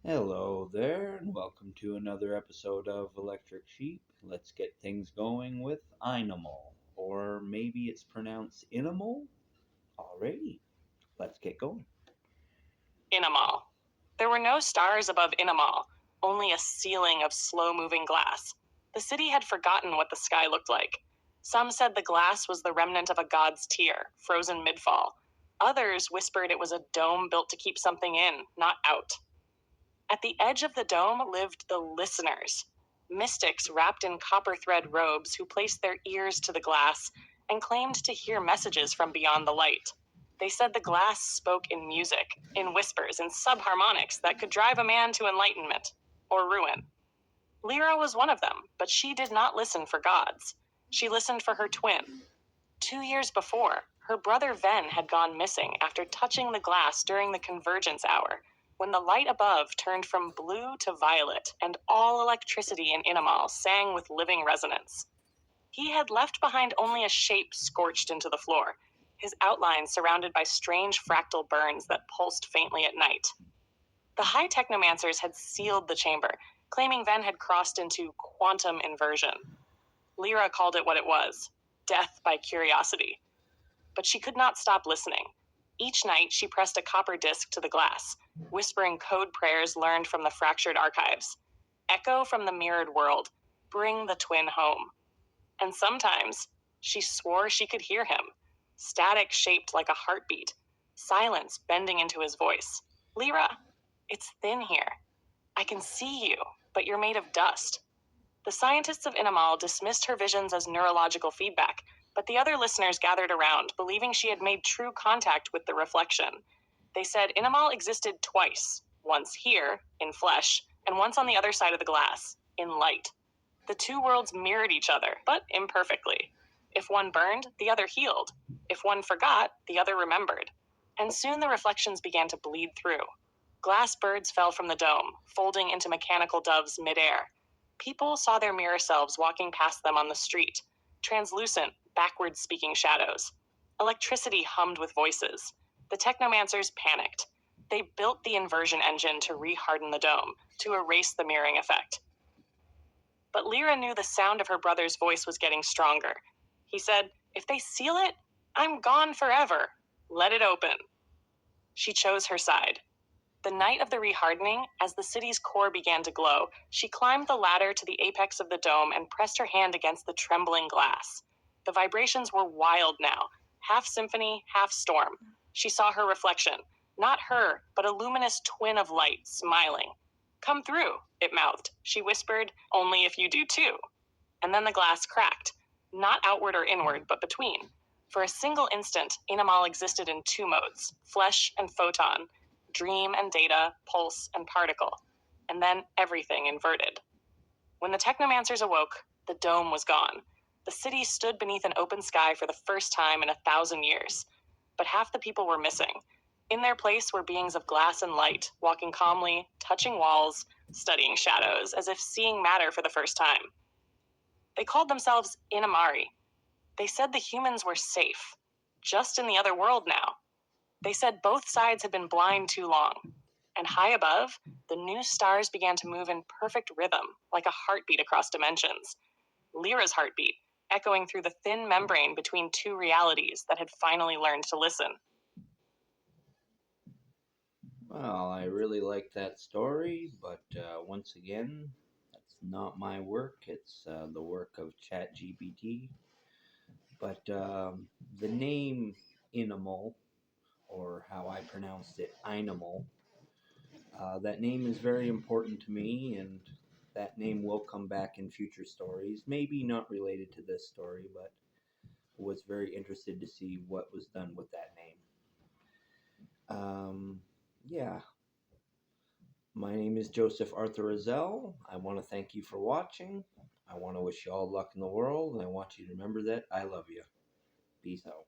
Hello there, and welcome to another episode of Electric Sheep. Let's get things going with Inamal, or maybe it's pronounced Inamal. Alrighty, let's get going. Inamal. There were no stars above Inamal, only a ceiling of slow-moving glass. The city had forgotten what the sky looked like. Some said the glass was the remnant of a god's tear, frozen mid-fall. Others whispered it was a dome built to keep something in, not out. At the edge of the dome lived the listeners, mystics wrapped in copper thread robes who placed their ears to the glass and claimed to hear messages from beyond the light. They said the glass spoke in music, in whispers, in subharmonics that could drive a man to enlightenment or ruin. Lyra was one of them, but she did not listen for gods. She listened for her twin. 2 years before, her brother Ven had gone missing after touching the glass during the convergence hour, when the light above turned from blue to violet and all electricity in Inamal sang with living resonance. He had left behind only a shape scorched into the floor, his outline surrounded by strange fractal burns that pulsed faintly at night. The high technomancers had sealed the chamber, claiming Ven had crossed into quantum inversion. Lyra called it what it was, death by curiosity. But she could not stop listening. Each night she pressed a copper disc to the glass, whispering code prayers learned from the fractured archives. Echo from the mirrored world, bring the twin home. And sometimes she swore she could hear him, static shaped like a heartbeat, silence bending into his voice. Lyra, it's thin here. I can see you, but you're made of dust. The scientists of Inamal dismissed her visions as neurological feedback, but the other listeners gathered around, believing she had made true contact with the reflection. They said Inamal existed twice, once here, in flesh, and once on the other side of the glass, in light. The two worlds mirrored each other, but imperfectly. If one burned, the other healed. If one forgot, the other remembered. And soon the reflections began to bleed through. Glass birds fell from the dome, folding into mechanical doves midair. People saw their mirror selves walking past them on the street, translucent, backward-speaking shadows. Electricity hummed with voices. The technomancers panicked. They built the inversion engine to reharden the dome, to erase the mirroring effect. But Lyra knew the sound of her brother's voice was getting stronger. He said, if they seal it, I'm gone forever. Let it open. She chose her side. The night of the rehardening, as the city's core began to glow, she climbed the ladder to the apex of the dome and pressed her hand against the trembling glass. The vibrations were wild now, half symphony, half storm. She saw her reflection, not her, but a luminous twin of light, smiling. Come through, it mouthed. She whispered, only if you do too. And then the glass cracked, not outward or inward, but between. For a single instant, Inamal existed in two modes, flesh and photon, dream and data, pulse and particle, and then everything inverted. When the technomancers awoke, the dome was gone. The city stood beneath an open sky for the first time in 1,000 years, but half the people were missing. In their place were beings of glass and light, walking calmly, touching walls, studying shadows, as if seeing matter for the first time. They called themselves Inamari. They said the humans were safe, just in the other world now. They said both sides had been blind too long. And high above, the new stars began to move in perfect rhythm, like a heartbeat across dimensions. Lyra's heartbeat, echoing through the thin membrane between two realities that had finally learned to listen. Well, I really like that story, but once again, that's not my work. It's the work of ChatGPT. But the name Inamal, or how I pronounced it, Inamal, that name is very important to me, and that name will come back in future stories. Maybe not related to this story, but was very interested to see what was done with that name. Yeah. My name is Joseph Arthur Roszell. I want to thank you for watching. I want to wish you all luck in the world, and I want you to remember that I love you. Peace out.